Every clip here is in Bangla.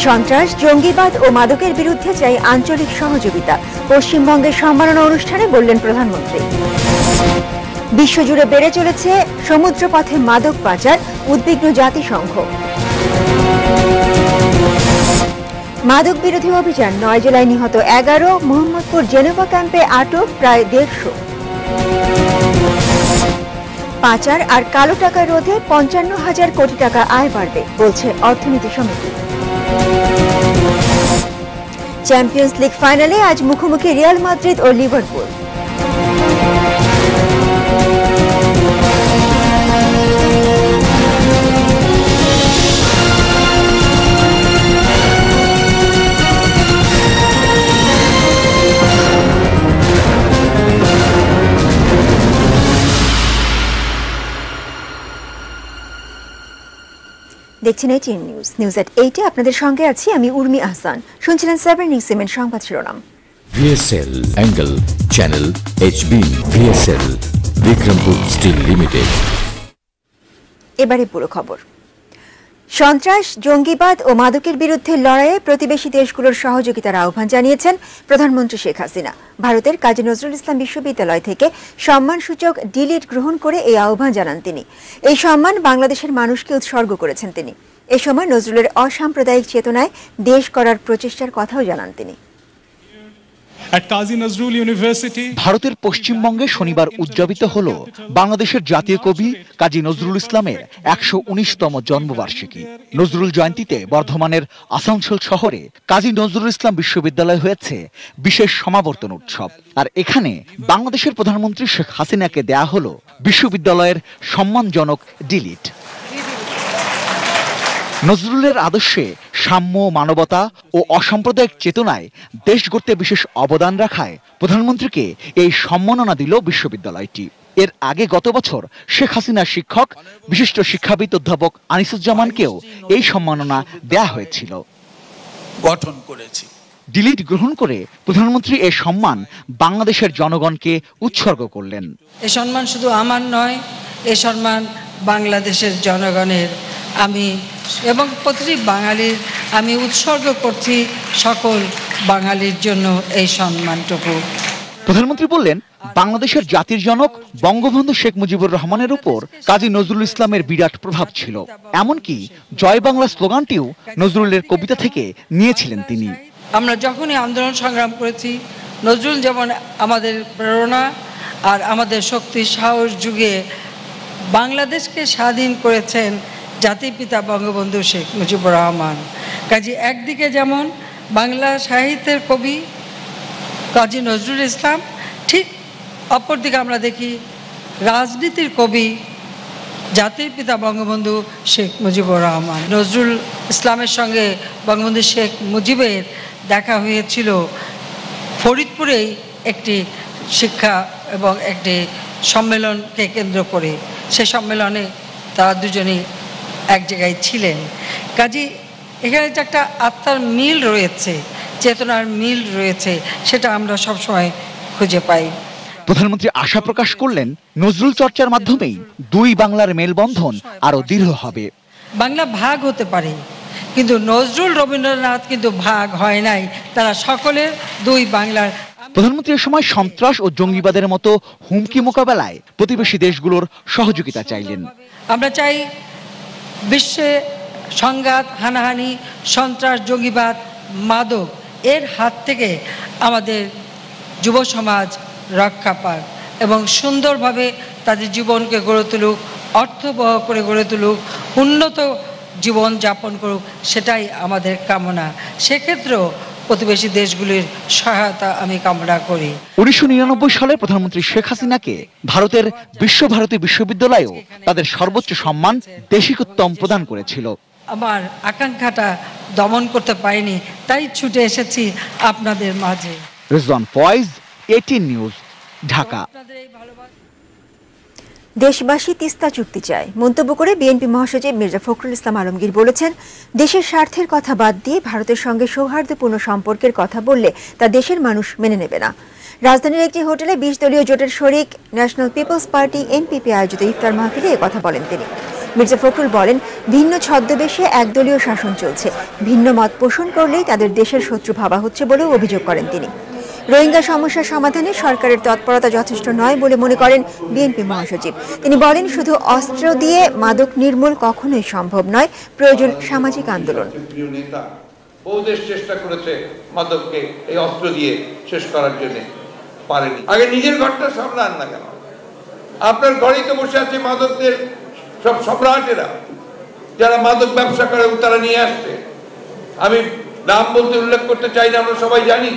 সন্ত্রাস, জঙ্গিবাদ ও মাদকের বিরুদ্ধে চাই আঞ্চলিক সহযোগিতা। পশ্চিমবঙ্গের সম্মাননা অনুষ্ঠানে বললেন প্রধানমন্ত্রী। বিশ্বজুড়ে বেড়ে চলেছে সমুদ্রপথে মাদক পাচার, উদ্বিগ্ন জাতিসংঘ। মাদক বিরোধী অভিযান, 9 জুলাই নিহত 11, মোহাম্মদপুর জেনেভা ক্যাম্পে আটক প্রায় 150। পাচার আর কালো টাকা রোধে 55,000 কোটি টাকা আয় বাড়বে, বলছে অর্থনীতি সমিতি। চ্যাম্পিয়ন্স লিগ ফাইনালে আজ মুখোমুখি রিয়াল মাদ্রিদ ও লিভারপুল। দেখছেন ATN নিউজ, নিউজ এট 8-এ আপনাদের সঙ্গে আছি আমি উর্মি আহসান। শুনছিলেন 7 নিউজ সিমেন্ট সংবাদ শিরোনাম। VSL angle channel HB VSL Bikrampur steel limited. এবারে পুরো খবর। সন্ত্রাস, জঙ্গিবাদ ও মাদকের বিরুদ্ধে লড়াইয়ে প্রতিবেশী দেশগুলোর সহযোগিতার আহ্বান জানিয়েছেন প্রধানমন্ত্রী শেখ হাসিনা। ভারতের কাজী নজরুল ইসলাম বিশ্ববিদ্যালয় থেকে সম্মানসূচক ডিলিট গ্রহণ করে এই আহ্বান জানান তিনি। এই সম্মান বাংলাদেশের মানুষকে উৎসর্গ করেছেন তিনি। এ সময় নজরুলের অসাম্প্রদায়িক চেতনায় দেশ করার প্রচেষ্টার কথাও জানান তিনি। ভারতের পশ্চিমবঙ্গে শনিবার উদযাপিত হল বাংলাদেশের জাতীয় কবি কাজী নজরুল ইসলামের 119তম জন্মবার্ষিকী। নজরুল জয়ন্তীতে বর্ধমানের আসানসোল শহরে কাজী নজরুল ইসলাম বিশ্ববিদ্যালয় হয়েছে বিশেষ সমাবর্তন উৎসব। আর এখানে বাংলাদেশের প্রধানমন্ত্রী শেখ হাসিনাকে দেয়া হল বিশ্ববিদ্যালয়ের সম্মানজনক ডিলিট। নজরুলের আদর্শে সাম্য, মানবতা ও অসাম্প্রদায়িক চেতনায় দেশ গড়তে বিশেষ অবদান রাখায় প্রধানমন্ত্রীকে এই সম্মাননা দিল বিশ্ববিদ্যালয়টি। এর আগে গত বছর শেখ হাসিনার শিক্ষক, বিশিষ্ট শিক্ষাবিদ অধ্যাপক আনিসুজ্জামানকেও এই সম্মাননা দেয়া হয়েছিল। গঠন করেছি ডিলিট গ্রহণ করে প্রধানমন্ত্রী এই সম্মান বাংলাদেশের জনগণকে উৎসর্গ করলেন। এই সম্মান শুধু আমার নয়, এই সম্মান বাংলাদেশের জনগণের। আমি এবং প্রতিটি বাঙালির আমি উৎসর্গ করছি সকল বাঙালির জন্য এই সম্মানটুকু। প্রধানমন্ত্রী বললেন, বাংলাদেশের জাতির জনক বঙ্গবন্ধু শেখ মুজিবুর রহমানের উপর কাজী নজরুল ইসলামের বিরাট প্রভাব ছিল। এমনকি জয় বাংলা স্লোগানটিও নজরুলের কবিতা থেকে নিয়েছিলেন তিনি। আমরা যখনই আন্দোলন সংগ্রাম করেছি, নজরুল যেমন আমাদের প্রেরণা আর আমাদের শক্তি, সাহস যুগে বাংলাদেশকে স্বাধীন করেছেন জাতির পিতা বঙ্গবন্ধু শেখ মুজিবুর রহমান। কাজী একদিকে যেমন বাংলা সাহিত্যের কবি কাজী নজরুল ইসলাম, ঠিক অপরদিকে আমরা দেখি রাজনীতির কবি জাতির পিতা বঙ্গবন্ধু শেখ মুজিবুর রহমান। নজরুল ইসলামের সঙ্গে বঙ্গবন্ধু শেখ মুজিবের দেখা হয়েছিল ফরিদপুরেই একটি শিক্ষা এবং একটি সম্মেলনকে কেন্দ্র করে। সে সম্মেলনে তারা দুজনেই এক জায়গায় ছিলেন। কাজী এখানে যে একটা আত্মার মিল রয়েছে, চেতনার মিল রয়েছে, সেটা আমরা সবসময় খুঁজে পাই। প্রধানমন্ত্রী আশা প্রকাশ করলেন, নজরুল চর্চার মাধ্যমেই দুই বাংলার মেলবন্ধন আরো দৃঢ় হবে। বাংলা ভাগ হতে পারে, কিন্তু নজরুল, রবীন্দ্রনাথ কিন্তু ভাগ হয় নাই। তারা সকলের দুই বাংলার। প্রধানমন্ত্রী এ সময় সন্ত্রাস ও জঙ্গিবাদের মতো হুমকি মোকাবেলায় প্রতিবেশী দেশগুলোর সহযোগিতা চাইলেন। আমরা চাই বিশ্বে সংঘাত, হানাহানি, সন্ত্রাস, জঙ্গিবাদ, মাদক এর হাত থেকে আমাদের যুব সমাজ রক্ষা পাক এবং সুন্দরভাবে তাদের জীবনকে গড়ে তুলুক, অর্থবহ করে গড়ে তুলুক, উন্নত জীবন যাপন করুক, সেটাই আমাদের কামনা। সেক্ষেত্রেও প্রতিবেশী দেশগুলির সহায়তা আমি কামনা করি। 1999 সালে প্রধানমন্ত্রী শেখ হাসিনাকে ভারতের বিশ্বভারতী বিশ্ববিদ্যালয়েও তাদের সর্বোচ্চ সম্মান দেশিকোত্তম প্রদান করেছিল। আমার আকাঙ্ক্ষাটা দমন করতে পারিনি, তাই ছুটে এসেছি আপনাদের মাঝে। Rizwan Faiz, ATN news, Dhaka. দেশবাসী তিস্তা চুক্তি চায় মন্তব্য করে বিএনপি মহাসচিব মির্জা ফখরুল ইসলাম আলমগীর বলেছেন, দেশের স্বার্থের কথা বাদ দিয়ে ভারতের সঙ্গে সৌহার্দ্যপূর্ণ সম্পর্কের কথা বললে তা দেশের মানুষ মেনে নেবে না। রাজধানীর একটি হোটেলে 20 দলীয় জোটের শরিক ন্যাশনাল পিপলস পার্টি NPP আয়োজিত ইফতার মাহফিলে কথা বলেন তিনি। মির্জা ফখরুল বলেন, ভিন্ন ছদ্মবেশে একদলীয় শাসন চলছে, ভিন্ন মত পোষণ করলেই তাদের দেশের শত্রু ভাবা হচ্ছে বলেও অভিযোগ করেন তিনি। রোহিঙ্গা সমস্যা সমাধানে সরকারের তৎপরতা যথেষ্ট নয় বলে মনে করেন বিএনপি মহাসচিব। তিনি বলেন, শুধু অস্ত্র দিয়ে মাদক নির্মূল কখনোই সম্ভব নয়, প্রয়োজন সামাজিক আন্দোলন। বহু দেশ চেষ্টা করেছে মাদককে এই অস্ত্র দিয়ে শেষ করার জন্য, পারেনি। আগে নিজের ঘরটা সামলান না কেন? আপনার ঘরেই তো বসে আছে মাদকদের সব সম্রাটেরা, যারা মাদক ব্যবসা করে তারা নিয়ে আসছে। আমি নাম বলতে উল্লেখ করতে চাই না, আমরা সবাই জানি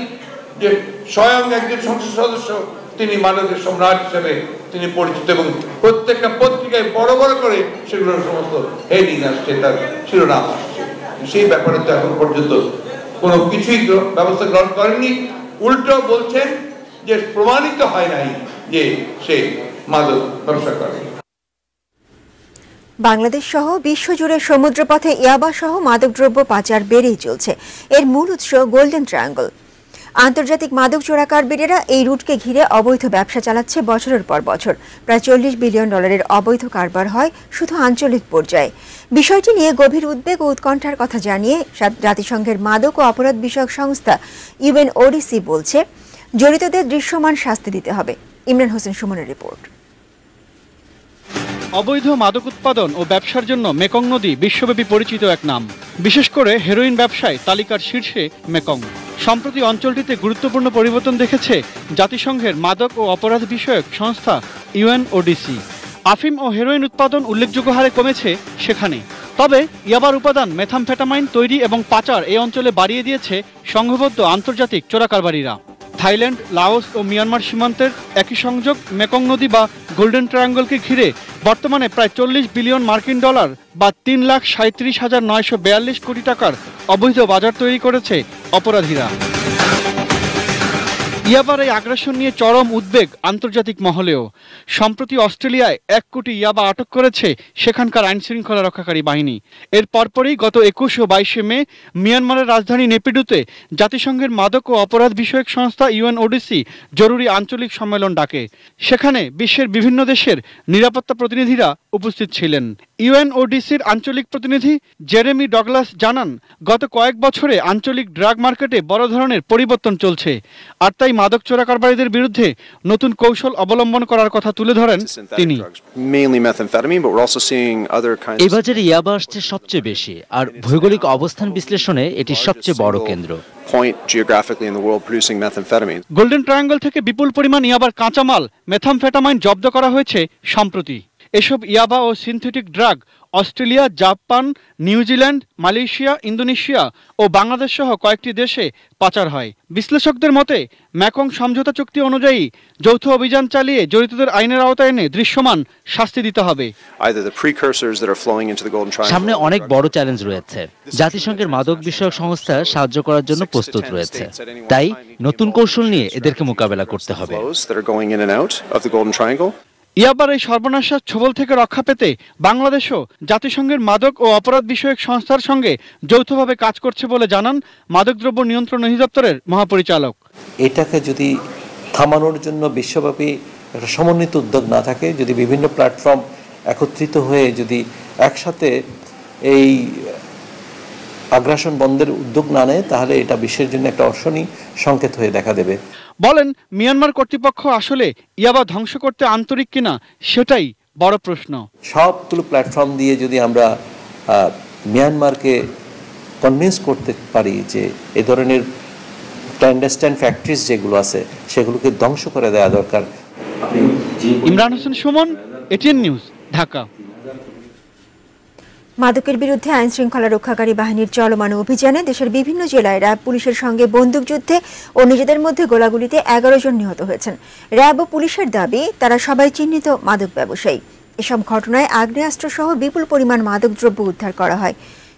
যে স্বয়ং একজন সংসদ সদস্য তিনি মাদকের সম্রাট হিসেবে তিনি পরিচিত, এবং প্রত্যেকটা পত্রিকায় বড় বড় করে সেগুলোর সমস্ত হেডিং আসছে, তার শিরোনাম আসছে। সেই ব্যাপারে তো এখন পর্যন্ত কোনো কিছুই ব্যবস্থা গ্রহণ করেননি, উল্টো বলছেন যে প্রমাণিত হয় নাই যে সে মাদক ব্যবসা করে। বাংলাদেশ সহ বিশ্বজুড়ে সমুদ্রপথে ইয়াবা সহ মাদকদ্রব্য পাচার বেড়েই চলছে। এর মূল উৎস গোল্ডেন ট্রায়াঙ্গল। আন্তর্জাতিক মাদক চোরাকারবারিরা এই রুটকে ঘিরে অবৈধ ব্যবসা চালাচ্ছে বছরের পর বছর। প্রায় $40 বিলিয়ন অবৈধ কারবার হয় শুধু আঞ্চলিক পর্যায়ে। বিষয়টি নিয়ে গভীর উদ্বেগ ও উৎকণ্ঠার কথা জানিয়ে জাতিসংঘের মাদক ও অপরাধ বিষয়ক সংস্থা UNODC বলছে, জড়িতদের দৃশ্যমান শাস্তি দিতে হবে। ইমরান হোসেন সুমনের রিপোর্ট। অবৈধ মাদক উৎপাদন ও ব্যবসার জন্য মেকং নদী বিশ্বব্যাপী পরিচিত এক নাম। বিশেষ করে হেরোইন ব্যবসায় তালিকার শীর্ষে মেকং। সম্প্রতি অঞ্চলটিতে গুরুত্বপূর্ণ পরিবর্তন দেখেছে জাতিসংঘের মাদক ও অপরাধ বিষয়ক সংস্থা UNODC। আফিম ও হেরোইন উৎপাদন উল্লেখযোগ্য হারে কমেছে সেখানে। তবে ইয়াবার উপাদান মেথামফেটামাইন তৈরি এবং পাচার এই অঞ্চলে বাড়িয়ে দিয়েছে সংঘবদ্ধ আন্তর্জাতিক চোরাকারবারিরা। থাইল্যান্ড, লাওস ও মিয়ানমার সীমান্তের একই সংযোগ মেকং নদী বা গোল্ডেন ট্রায়াঙ্গলকে ঘিরে বর্তমানে প্রায় $40 বিলিয়ন বা 3,37,942 কোটি টাকার অবৈধ বাজার তৈরি করেছে অপরাধীরা। ইয়াবার এই আগ্রাসন নিয়ে চরম উদ্বেগ আন্তর্জাতিক মহলেও। সম্প্রতি অস্ট্রেলিয়ায় 1 কোটি ইয়াবা আটক করেছে সেখানকার আইনশৃঙ্খলা রক্ষাকারী বাহিনী। এর পরপরই গত 21 ও 22 মে মিয়ানমারের রাজধানী নেপিডোতে জাতিসংঘের মাদক ও অপরাধ বিষয়ক সংস্থা UNODC জরুরি আঞ্চলিক সম্মেলন ডাকে। সেখানে বিশ্বের বিভিন্ন দেশের নিরাপত্তা প্রতিনিধিরা উপস্থিত ছিলেন। UNODCর আঞ্চলিক প্রতিনিধি জেরেমি ডগলাস জানান, গত কয়েক বছরে আঞ্চলিক ড্রাগ মার্কেটে বড় ধরনের পরিবর্তন চলছে, আর তাই মাদক চোরাকারবারীদের বিরুদ্ধে নতুন কৌশল অবলম্বন করার কথা তুলে ধরেন তিনি। এই বাজারে ইয়াবা আসছে সবচেয়ে বেশি, আর ভৌগোলিক অবস্থান বিশ্লেষণে এটি সবচেয়ে বড় কেন্দ্র। গোল্ডেন ট্রায়াঙ্গল থেকে বিপুল পরিমাণ ইয়াবার কাঁচামাল মেথামফেটামাইন জব্দ করা হয়েছে সম্প্রতি। এসব ইয়াবা ও synthetic drug Australia, Japan, New Zealand, Malaysia, Indonesia ও বাংলাদেশ সহ কয়েকটি দেশে পাচার হয়। বিশ্লেষকদের মতে মেকং সমঝোতা চুক্তি অনুযায়ী যৌথ অভিযান চালিয়ে জড়িতদের আইনের আওতায় এনে দৃশ্যমান শাস্তি দিতে হবে। সামনে অনেক বড় চ্যালেঞ্জ রয়েছে। জাতিসংঘের মাদক বিষয়ক সংস্থা সাহায্য করার জন্য প্রস্তুত রয়েছে, তাই নতুন কৌশল নিয়ে এদেরকে মোকাবেলা করতে হবে। ইয়াবার এই সর্বনাশা ছোবল থেকে রক্ষা পেতে বাংলাদেশও জাতিসংঘের মাদক ও অপরাধ বিষয়ক সংস্থার সঙ্গে যৌথভাবে কাজ করছে বলে জানান মাদকদ্রব্য নিয়ন্ত্রণ অধিদপ্তরের মহাপরিচালক। এটাকে যদি থামানোর জন্য বিশ্বব্যাপী একটা সমন্বিত উদ্যোগ না থাকে, যদি বিভিন্ন প্ল্যাটফর্ম একত্রিত হয়ে যদি একসাথে এই আগ্রাসন বন্ধের উদ্যোগ না নেয়, তাহলে এটা বিশ্বের জন্য একটা অশনি সংকেত হয়ে দেখা দেবে। বলেন, মিয়ানমার কর্তৃপক্ষ আসলে ইয়াবা ধ্বংস করতে আন্তরিক কিনা সেটাই বড় প্রশ্ন। সবগুলো প্ল্যাটফর্ম দিয়ে যদি আমরা মিয়ানমারকে কনভিন্স করতে পারি যে এই ধরনের ক্ল্যান্ডেস্টাইন ফ্যাক্টরিজ যেগুলো আছে সেগুলোকে ধ্বংস করে দেওয়া দরকার। Imran Hossain Suman, ATN news, Dhaka. মাদকের বিরুদ্ধে আইন শৃঙ্খলা রক্ষাকারী বাহিনীর চলমান অভিযানে দেশের বিভিন্ন জেলায় র্যাব পুলিশের সঙ্গে বন্দুকযুদ্ধে ও নিজেদের মধ্যে গোলাগুলিতে 11 জন নিহত হয়েছেন। র্যাব ও পুলিশের দাবি, তারা সবাই চিহ্নিত মাদক ব্যবসায়ী। এসব ঘটনায় আগ্নেয়াস্ত্র সহ বিপুল পরিমাণ মাদকদ্রব্য উদ্ধার করা হয়।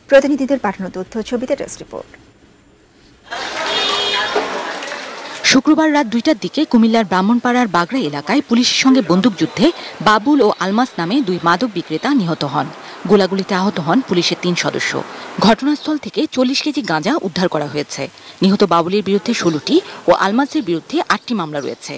প্রতিনিধিদের পাঠানো তথ্য ছবিতে ডেস্ক রিপোর্ট। শুক্রবার রাত 2টার দিকে কুমিল্লার ব্রাহ্মণপাড়ার বাগড়া এলাকায় পুলিশের সঙ্গে বন্দুকযুদ্ধে বাবুল ও আলমাস নামে 2 মাদক বিক্রেতা নিহত হন। গোলাগুলিতে আহত হন পুলিশের 3 সদস্য। ঘটনাস্থল থেকে 40 কেজি গাঁজা উদ্ধার করা হয়েছে। নিহত বাবুলের বিরুদ্ধে 16টি ও আলমাসের বিরুদ্ধে 8টি মামলা রয়েছে।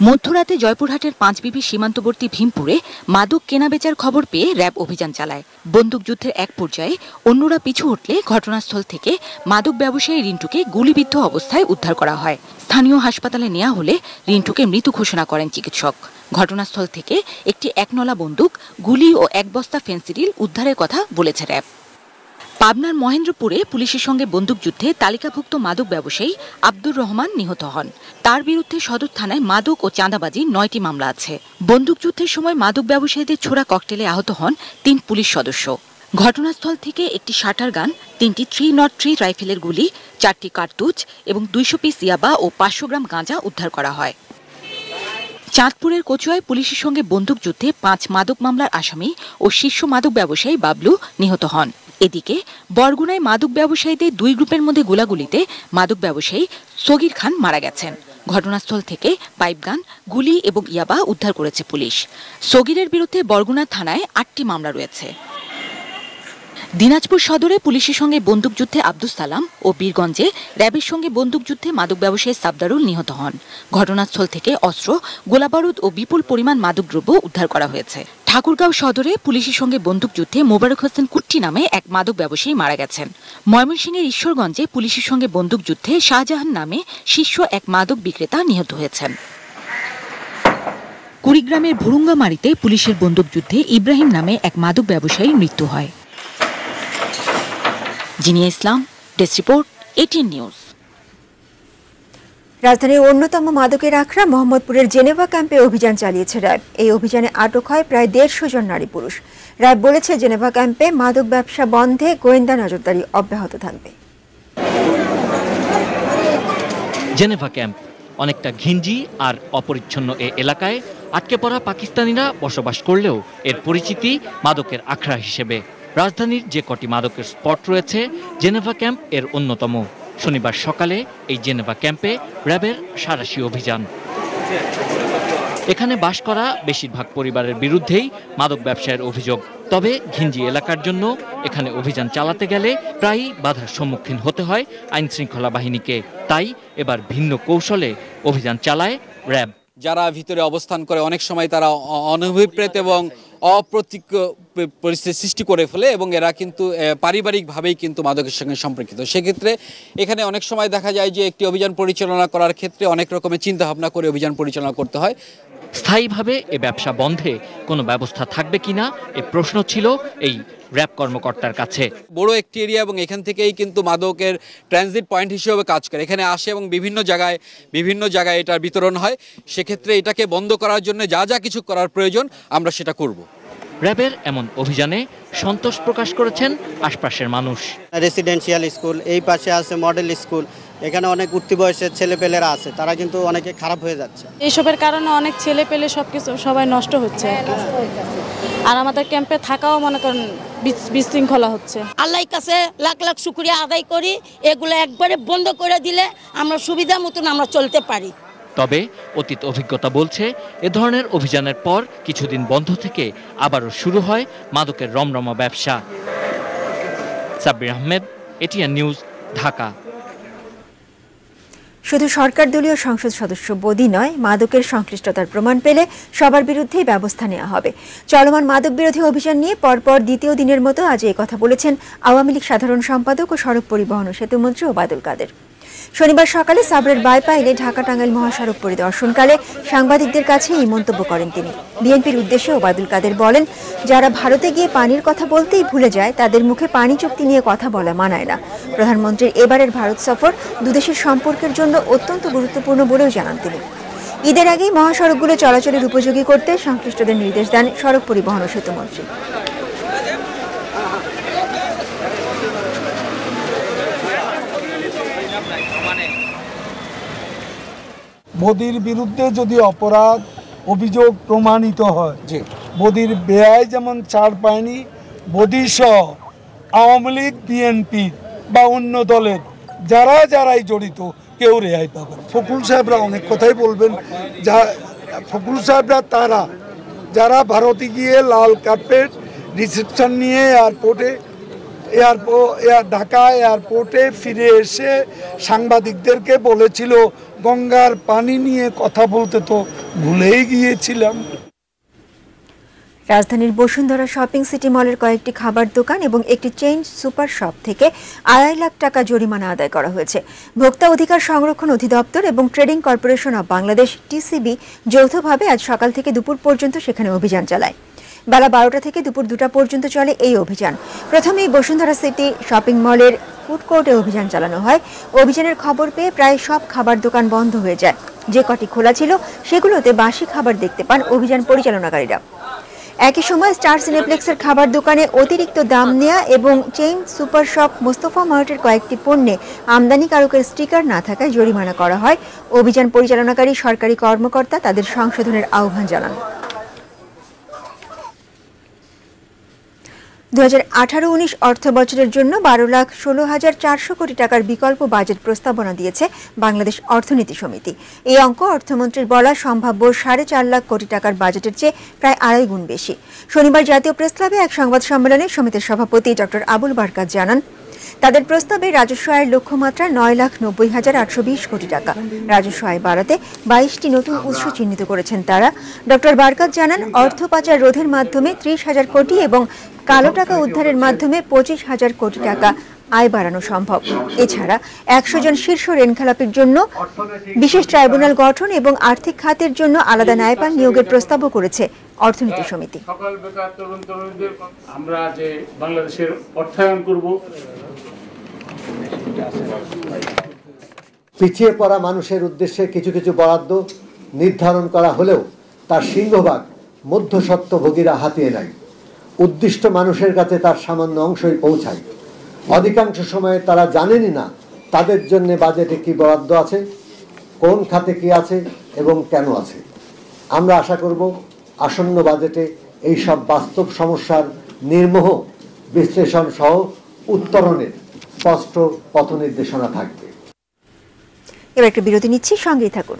মধ্যরাতে জয়পুরহাটের পাঁচবিবি সীমান্তবর্তী ভীমপুরে মাদক কেনাবেচার খবর পেয়ে র্যাব অভিযান চালায়। বন্দুকযুদ্ধের এক পর্যায়ে অন্যরা পিছু হটলে ঘটনাস্থল থেকে মাদক ব্যবসায়ী রিন্টুকে গুলিবিদ্ধ অবস্থায় উদ্ধার করা হয়। স্থানীয় হাসপাতালে নেওয়া হলে রিন্টুকে মৃত ঘোষণা করেন চিকিৎসক। ঘটনাস্থল থেকে একটি একনলা বন্দুক, গুলি ও এক বস্তা ফেন্সিডিল উদ্ধারের কথা বলেছে র্যাব। পাবনার মহেন্দ্রপুরে পুলিশের সঙ্গে বন্দুকযুদ্ধে তালিকাভুক্ত মাদক ব্যবসায়ী আব্দুর রহমান নিহত হন। তার বিরুদ্ধে সদর থানায় মাদক ও চাঁদাবাজি 9টি মামলা আছে। বন্দুকযুদ্ধের সময় মাদক ব্যবসায়ীদের ছোড়া ককটেলে আহত হন 3 পুলিশ সদস্য। ঘটনাস্থল থেকে একটি শাটার গান, 3টি 303 রাইফেলের গুলি, 4টি কার্তুজ এবং 200 পিস ইয়াবা ও 500 গ্রাম গাঁজা উদ্ধার করা হয়। চাঁদপুরের কচুয়ায় পুলিশের সঙ্গে বন্দুকযুদ্ধে 5 মাদক মামলার আসামি ও শীর্ষ মাদক ব্যবসায়ী বাবলু নিহত হন। এদিকে বরগুনায় মাদক ব্যবসায়ীদের 2 গ্রুপের মধ্যে গোলাগুলিতে মাদক ব্যবসায়ী সগির খান মারা গেছেন। ঘটনাস্থল থেকে পাইপগান, গুলি এবং ইয়াবা উদ্ধার করেছে পুলিশ। সগিরের বিরুদ্ধে বরগুনা থানায় 8টি মামলা রয়েছে। দিনাজপুর সদরে পুলিশের সঙ্গে বন্দুকযুদ্ধে আব্দুস সালাম ও বীরগঞ্জে র্যাবের সঙ্গে বন্দুকযুদ্ধে মাদক ব্যবসায়ী সাবদারুল নিহত হন। ঘটনাস্থল থেকে অস্ত্র, গোলাবারুদ ও বিপুল পরিমাণ মাদকদ্রব্য উদ্ধার করা হয়েছে। ঠাকুরগাঁও সদরে পুলিশের সঙ্গে বন্দুকযুদ্ধে মোবারক হোসেন কুট্টি নামে এক মাদক ব্যবসায়ী মারা গেছেন। ময়মনসিংহের ঈশ্বরগঞ্জে পুলিশের সঙ্গে বন্দুকযুদ্ধে শাহজাহান নামে শীর্ষ এক মাদক বিক্রেতা নিহত হয়েছেন। কুড়িগ্রামের ভুরুঙ্গামারিতে পুলিশের বন্দুকযুদ্ধে ইব্রাহিম নামে এক মাদক ব্যবসায়ীর মৃত্যু হয়। জিনিয়া ইসলাম, ডেস্ক রিপোর্ট, ATN নিউজ। রাজধানীর অন্যতম মাদকের আখড়া মোহাম্মদপুরের জেনেভা ক্যাম্পে অভিযান চালিয়েছে র্যাব। এই অভিযানে আটক হয় প্রায় 150 জন নারী পুরুষ। র্যাব বলেছে, জেনেভা ক্যাম্পে মাদক ব্যবসা বন্ধে গোয়েন্দা নজরদারি অব্যাহত থাকবে। জেনেভা ক্যাম্প অনেকটা ঘিঞ্জি আর অপরিচ্ছন্ন এ এলাকায় আটকে পড়া পাকিস্তানিরা বসবাস করলেও এর পরিচিতি মাদকের আখড়া হিসেবে। রাজধানীর যে কটি মাদকের স্পট রয়েছে, জেনেভা ক্যাম্প এর অন্যতম। শনিবার সকালে এই জেনেভা ক্যাম্পে র্যাবের সাঁড়াশি অভিযান। এখানে বাস করা বেশিরভাগ পরিবারের বিরুদ্ধেই মাদক ব্যবসায়ের অভিযোগ। তবে ঘিঞ্জি এলাকার জন্য এখানে অভিযান চালাতে গেলে প্রায়ই বাধার সম্মুখীন হতে হয় আইন শৃঙ্খলা বাহিনীকে। তাই এবার ভিন্ন কৌশলে অভিযান চালায় র্যাব। যারা ভিতরে অবস্থান করে অনেক সময় তারা অনভিপ্রেত এবং অপ্রতিজ্ঞ পরিস্থিতি সৃষ্টি করে ফেলে এবং এরা কিন্তু পারিবারিকভাবেই কিন্তু মাদকের সঙ্গে সম্পর্কিত। সেক্ষেত্রে এখানে অনেক সময় দেখা যায় যে একটি অভিযান পরিচালনা করার ক্ষেত্রে অনেক রকমের চিন্তাভাবনা করে অভিযান পরিচালনা করতে হয়। স্থায়ীভাবে এ ব্যবসা বন্ধে কোনো ব্যবস্থা থাকবে কিনা এ প্রশ্ন ছিল এই র্যাব কর্মকর্তার কাছে। বড় একটি এরিয়া এবং এখান থেকেই কিন্তু মাদকের ট্রানজিট পয়েন্ট হিসেবে কাজ করে। এখানে আসে এবং বিভিন্ন জায়গায় এটার বিতরণ হয়। সেক্ষেত্রে এটাকে বন্ধ করার জন্য যা যা কিছু করার প্রয়োজন আমরা সেটা করব। র্যাবের এমন অভিযানে সন্তোষ প্রকাশ করেছেন আশপাশের মানুষ। রেসিডেন্সিয়াল স্কুল, এই পাশে আছে মডেল স্কুল, এখানে অনেক উঠতি বয়সের ছেলেপেলেরা আছে, তারা কিন্তু অনেকে খারাপ হয়ে যাচ্ছে। এইসবের কারণে অনেক ছেলেপেলে সবাই নষ্ট হচ্ছে আর আমাদের ক্যাম্পে থাকাও মনে করেন বিশৃঙ্খলা হচ্ছে। আল্লাহর কাছে লাখ লাখ শুকরিয়া আদায় করি, এগুলো একবারে বন্ধ করে দিলে আমরা সুবিধা মতন আমরা চলতে পারি। তবে অতীত অভিজ্ঞতা বলছে, এ ধরনের অভিযানের পর কিছুদিন বন্ধ থেকে আবারও শুরু হয় মাদকের রমরমা ব্যবসা। Sabbir Ahmed, ATN news, Dhaka. শুধু সরকার দলীয় সংসদ সদস্য বদি নয়, মাদকের সংশ্লিষ্টতার প্রমাণ পেলে সবার বিরুদ্ধেই ব্যবস্থা নেওয়া হবে। চলমান মাদক বিরোধী অভিযান নিয়ে পরপর দ্বিতীয় দিনের মতো আজ এই কথা বলেছেন আওয়ামী লীগ সাধারণ সম্পাদক ও সড়ক পরিবহন ও সেতুমন্ত্রী ওবায়দুল কাদের। শনিবার সকালে সাবরের বাইপাইলে ঢাকা টাঙ্গাইল মহাসড়ক পরিদর্শনকালে সাংবাদিকদের কাছে এই মন্তব্য করেন তিনি। বিএনপির উদ্দেশ্যে ওবায়দুল কাদের বলেন, যারা ভারতে গিয়ে পানির কথা বলতেই ভুলে যায়, তাদের মুখে পানি চুক্তি নিয়ে কথা বলা মানায় না। প্রধানমন্ত্রীর এবারের ভারত সফর দুদেশের সম্পর্কের জন্য অত্যন্ত গুরুত্বপূর্ণ বলেও জানান তিনি। ঈদের আগেই মহাসড়কগুলো চলাচলের উপযোগী করতে সংশ্লিষ্টদের নির্দেশ দেন সড়ক পরিবহন ও সেতুমন্ত্রী। মোদির বিরুদ্ধে যদি অপরাধ অভিযোগ প্রমাণিত হয়, মোদির ব্যয় যেমন ছাড় পায়নি, মোদি সহ আওয়ামী লীগ, বিএনপি বা অন্য দলের যারাই জড়িত কেউ রেহাই পাবে। ফখরুল সাহেবরা অনেক কথাই বলবেন, ফখরুল সাহেবরা তারা যারা ভারতে গিয়ে লাল কার্পেট রিসেপশন নিয়ে ঢাকা এয়ারপোর্টে ফিরে এসে সাংবাদিকদেরকে বলেছিল গঙ্গার পানি নিয়ে কথা বলতে তো ভুলেই গিয়েছিলাম। রাজধানীর বসুন্ধরা শপিং সিটি মলের কয়েকটি খাবার দোকান এবং একটি চেইন সুপার শপ থেকে 2.5 লাখ টাকা জরিমানা আদায় করা হয়েছে। ভোক্তা অধিকার সংরক্ষণ অধিদপ্তর এবং trading corporation of Bangladesh TCB যৌথভাবে আজ সকাল থেকে দুপুর পর্যন্ত সেখানে অভিযান চালায়। বেলা 12টা থেকে দুপুর 2টা পর্যন্ত চলে এই অভিযান। প্রথমেই বসুন্ধরা সিটি শপিং মলের ফুড কোর্টে অভিযান চালানো হয়। অভিযানের খবর পেয়ে প্রায় সব খাবার দোকান বন্ধ হয়ে যায়। যে কটি খোলা ছিল সেগুলোতে বাসি খাবার দেখতে পান অভিযান পরিচালনাকারীরা। একই সময় স্টার সিনেপ্লেক্সের খাবার দোকানে অতিরিক্ত দাম নেওয়া এবং চেইন সুপার শপ মোস্তফা মার্টের কয়েকটি পণ্যে আমদানিকারকের স্টিকার না থাকায় জরিমানা করা হয়। অভিযান পরিচালনাকারী সরকারি কর্মকর্তা তাদের সংশোধনের আহ্বান জানান। 2018-19 অর্থ বছরের জন্য 12,16,400 কোটি টাকার বিকল্প বাজেট প্রস্তাবনা দিয়েছে বাংলাদেশ অর্থনীতি সমিতি। এই অঙ্ক অর্থমন্ত্রীর বলা সম্ভাব্য 4.5 লাখ কোটি টাকার বাজেটের চেয়ে প্রায় 2.5 গুণ বেশি। শনিবার জাতীয় প্রেস ক্লাবে এক সংবাদ সম্মেলনে সমিতির সভাপতি ডক্টর আবুল বারকাত জানান, তাদের প্রস্তাবে রাজস্ব আয়ের লক্ষ্যমাত্রা 9,90,820 কোটি টাকা। রাজস্ব আয় বাড়াতে 22টি নতুন উৎস চিহ্নিত করেছেন তারা। ডক্টর বারকাত জানান, অর্থ পাচার রোধের মাধ্যমে 30,000 কোটি এবং কালো টাকা উদ্ধারের মাধ্যমে 25,000 কোটি টাকা আয় বাড়ানো সম্ভব। এছাড়া 100 জন শীর্ষ ঋণখেলাপির জন্য বিশেষ ট্রাইব্যুনাল গঠন এবং আর্থিক খাতের জন্য আলাদা ন্যায়পাল নিয়োগের প্রস্তাবও করেছে অর্থনীতি সমিতি। আমরা যে বাংলাদেশের অর্থায়ন করব, পিছিয়ে পড়া মানুষের উদ্দেশ্যে কিছু কিছু বরাদ্দ নির্ধারণ করা হলেও তার সিংহভাগ মধ্যস্বত্বভোগীরা হাতিয়ে নেয়। উদ্দিষ্ট মানুষের কাছে তার সামান্য অংশই পৌঁছায়। অধিকাংশ সময়ে তারা জানেনই না তাদের জন্য বাজেটে কি বরাদ্দ আছে, কোন খাতে কি আছে এবং কেন আছে। আমরা আশা করব আসন্ন বাজেটে এই সব বাস্তব সমস্যার নির্মোহ বিশ্লেষণ সহ উত্তরণের স্পষ্ট পথনির্দেশনা থাকবে। এবার একটা বিরতি নিচ্ছি, সঙ্গেই থাকুন।